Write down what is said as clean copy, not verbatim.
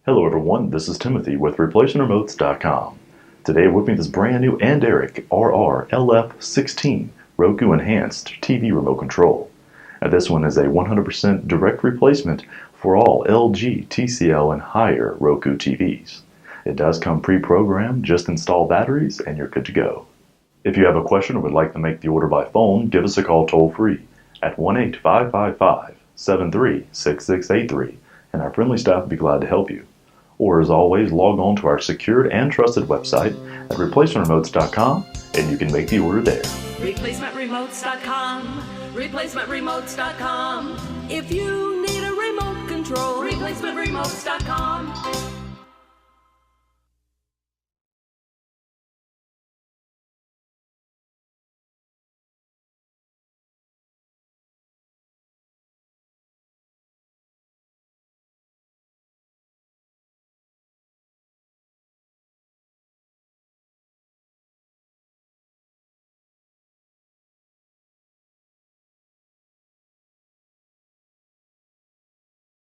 Hello everyone, this is Timothy with ReplacementRemotes.com. Today with me this brand new Anderic RR-LF-16 Roku Enhanced TV Remote Control. Now this one is a 100% direct replacement for all LG, TCL, and higher Roku TVs. It does come pre-programmed, just install batteries and you're good to go. If you have a question or would like to make the order by phone, give us a call toll-free at 1-855-553-6683 and our friendly staff will be glad to help you. Or as always, log on to our secured and trusted website at ReplacementRemotes.com and you can make the order there. ReplacementRemotes.com, ReplacementRemotes.com. If you need a remote control, ReplacementRemotes.com.